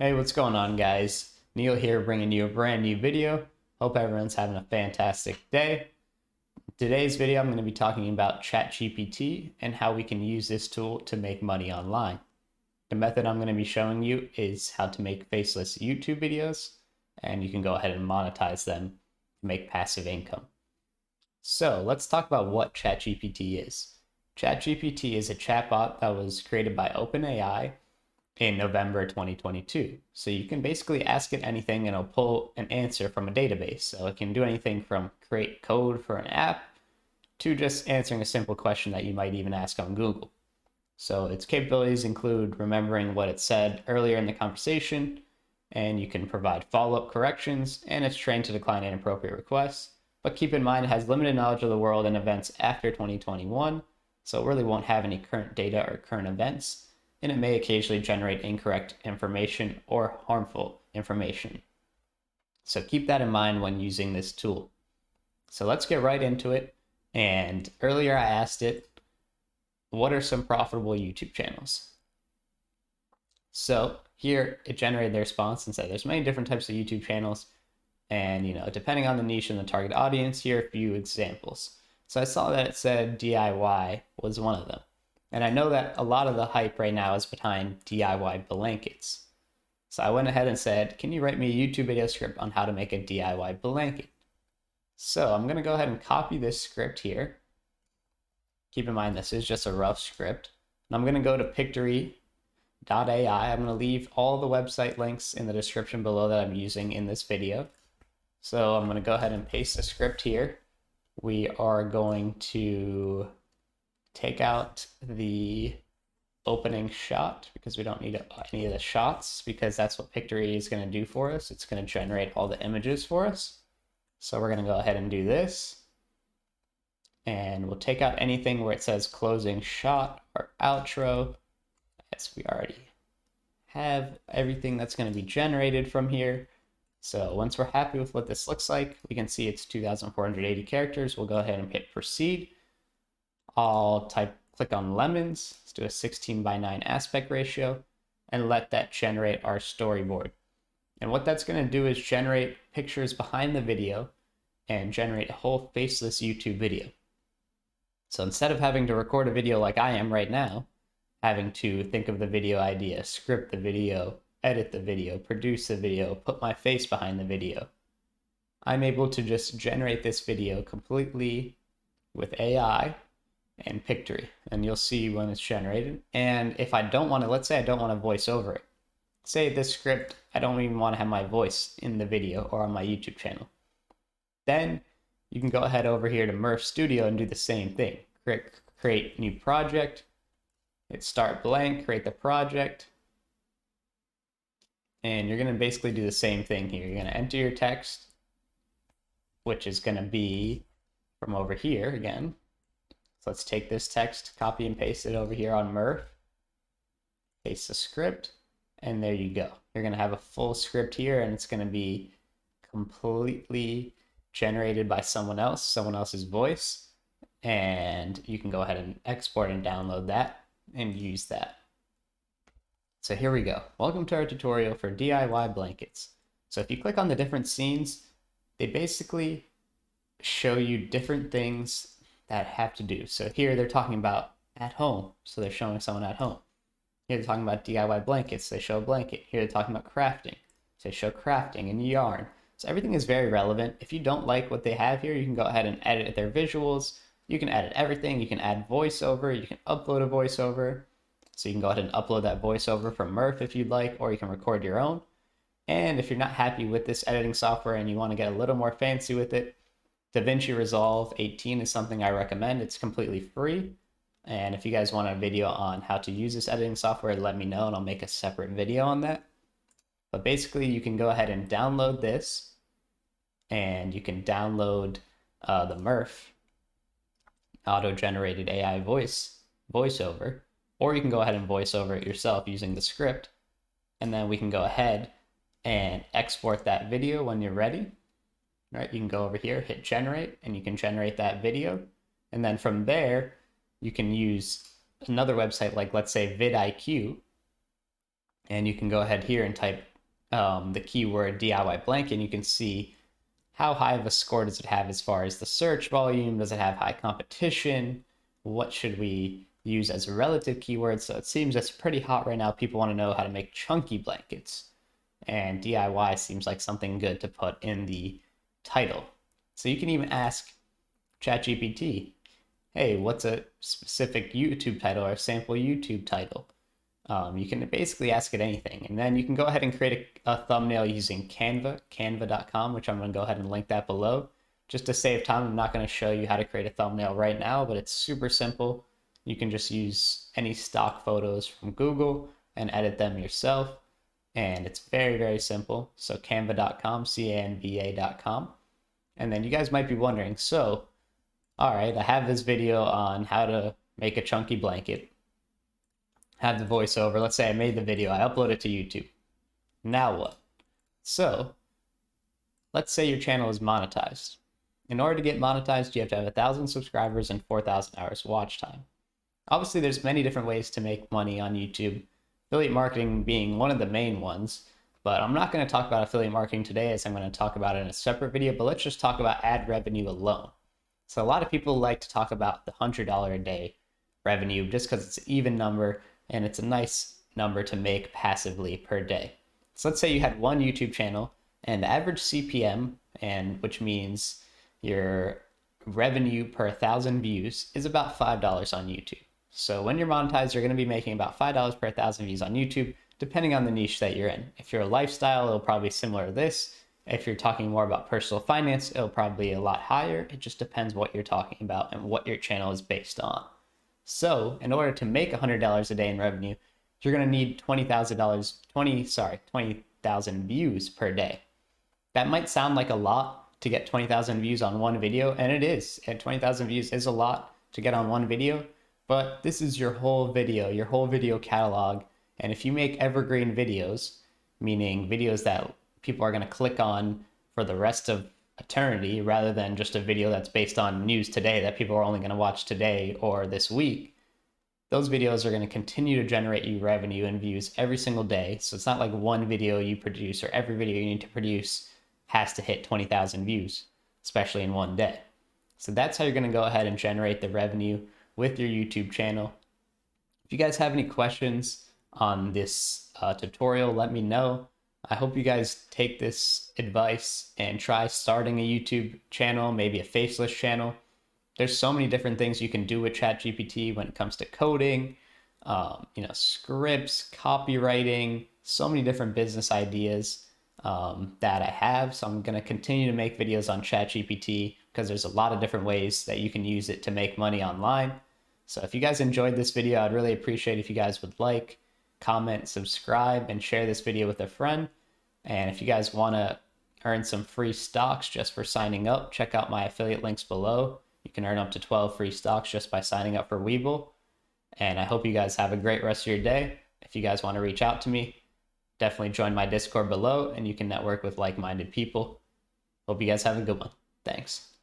Hey, what's going on, guys? Neil here bringing you a brand new video. Hope everyone's having a fantastic day. Today's video, I'm going to be talking about Chat GPT and how we can use this tool to make money online. The method I'm going to be showing you is how to make faceless YouTube videos, and you can go ahead and monetize them to make passive income. So let's talk about what Chat GPT is. Chat GPT is a chatbot that was created by OpenAI in November 2022. So you can basically ask it anything and it'll pull an answer from a database. So it can do anything from create code for an app to just answering a simple question that you might even ask on Google. So its capabilities include remembering what it said earlier in the conversation, and you can provide follow-up corrections, and it's trained to decline inappropriate requests. But keep in mind, it has limited knowledge of the world and events after 2021, so it really won't have any current data or current events, and it may occasionally generate incorrect information or harmful information. So keep that in mind when using this tool. So let's get right into it. And earlier I asked it, what are some profitable YouTube channels? So here it generated the response and said there's many different types of YouTube channels, and depending on the niche and the target audience, here are a few examples. So I saw that it said DIY was one of them. And I know that a lot of the hype right now is behind DIY blankets. So I went ahead and said, can you write me a YouTube video script on how to make a DIY blanket? So I'm going to go ahead and copy this script here. Keep in mind, this is just a rough script. And I'm going to go to pictory.ai. I'm going to leave all the website links in the description below that I'm using in this video. So I'm going to go ahead and paste the script here. We are going to take out the opening shot because we don't need any of the shots, because that's what Pictory is going to do for us. It's going to generate all the images for us. So we're going to go ahead and do this. And we'll take out anything where it says closing shot or outro, as we already have everything that's going to be generated from here. So once we're happy with what this looks like, we can see it's 2,480 characters. We'll go ahead and hit proceed. I'll click on lemons. Let's do a 16:9 aspect ratio and let that generate our storyboard. And what that's going to do is generate pictures behind the video and generate a whole faceless YouTube video. So instead of having to record a video like I am right now, having to think of the video idea, script the video, edit the video, produce the video, put my face behind the video, I'm able to just generate this video completely with AI and Pictory, and you'll see when it's generated. And if I don't want to, let's say I don't want to voice over it. Say this script, I don't even want to have my voice in the video or on my YouTube channel. Then you can go ahead over here to Murph Studio and do the same thing. Create new project, hit start blank, create the project. And you're going to basically do the same thing here. You're going to enter your text, which is going to be from over here again. So let's take this text, copy and paste it over here on Murph, paste the script, and there you go. You're going to have a full script here, and it's going to be completely generated by someone else's voice, and you can go ahead and export and download that and use that. So here we go. Welcome to our tutorial for DIY blankets. So if you click on the different scenes, they basically show you different things that have to do. So here they're talking about at home. So they're showing someone at home. Here they're talking about DIY blankets. They show a blanket. Here they're talking about crafting. So they show crafting and yarn. So everything is very relevant. If you don't like what they have here, you can go ahead and edit their visuals. You can edit everything. You can add voiceover. You can upload a voiceover. So you can go ahead and upload that voiceover from Murph if you'd like, or you can record your own. And if you're not happy with this editing software and you want to get a little more fancy with it, DaVinci Resolve 18 is something I recommend. It's completely free. And if you guys want a video on how to use this editing software, let me know and I'll make a separate video on that. But basically, you can go ahead and download this, and you can download the Murph auto-generated AI voiceover, or you can go ahead and voice over it yourself using the script. And then we can go ahead and export that video when you're ready. Right, you can go over here, hit generate, and you can generate that video. And then from there, you can use another website like, let's say, vidIQ, And you can go ahead here and type the keyword DIY blanket, and you can see how high of a score does it have as far as the search volume? Does it have high competition? What should we use as a relative keyword? So it seems that's pretty hot right now. People want to know how to make chunky blankets, and DIY seems like something good to put in the title. So you can even ask ChatGPT, hey, what's a specific YouTube title or a sample YouTube title? You can basically ask it anything. And then you can go ahead and create a thumbnail using canva.com, which I'm going to go ahead and link that below. Just to save time, I'm not going to show you how to create a thumbnail right now, but it's super simple. You can just use any stock photos from Google and edit them yourself. And it's very, very simple. So canva.com, canva.com. And then you guys might be wondering, so, all right, I have this video on how to make a chunky blanket. Have the voiceover. Let's say I made the video, I upload it to YouTube. Now what? So, let's say your channel is monetized. In order to get monetized, you have to have 1,000 subscribers and 4,000 hours watch time. Obviously, there's many different ways to make money on YouTube, affiliate marketing being one of the main ones, but I'm not going to talk about affiliate marketing today as I'm going to talk about it in a separate video, but let's just talk about ad revenue alone. So a lot of people like to talk about the $100 a day revenue just because it's an even number and it's a nice number to make passively per day. So let's say you had one YouTube channel and the average CPM, and which means your revenue per 1,000 views, is about $5 on YouTube. So when you're monetized, you're going to be making about $5 per 1,000 views on YouTube, depending on the niche that you're in. If you're a lifestyle, it'll probably be similar to this. If you're talking more about personal finance, it'll probably be a lot higher. It just depends what you're talking about and what your channel is based on. So in order to make $100 a day in revenue, you're going to need $20,000 views per day. That might sound like a lot to get 20,000 views on one video, and it is. And 20,000 views is a lot to get on one video, but this is your whole video catalog. And if you make evergreen videos, meaning videos that people are going to click on for the rest of eternity rather than just a video that's based on news today that people are only going to watch today or this week, those videos are going to continue to generate you revenue and views every single day. So it's not like one video you produce or every video you need to produce has to hit 20,000 views, especially in one day. So that's how you're going to go ahead and generate the revenue with your YouTube channel. If you guys have any questions on this tutorial, let me know. I hope you guys take this advice and try starting a YouTube channel, maybe a faceless channel. There's so many different things you can do with ChatGPT when it comes to coding, scripts, copywriting, so many different business ideas that I have. So I'm going to continue to make videos on ChatGPT because there's a lot of different ways that you can use it to make money online. So if you guys enjoyed this video, I'd really appreciate if you guys would like, comment, subscribe, and share this video with a friend. And if you guys want to earn some free stocks just for signing up, check out my affiliate links below. You can earn up to 12 free stocks just by signing up for Webull. And I hope you guys have a great rest of your day. If you guys want to reach out to me, definitely join my Discord below and you can network with like-minded people. Hope you guys have a good one. Thanks.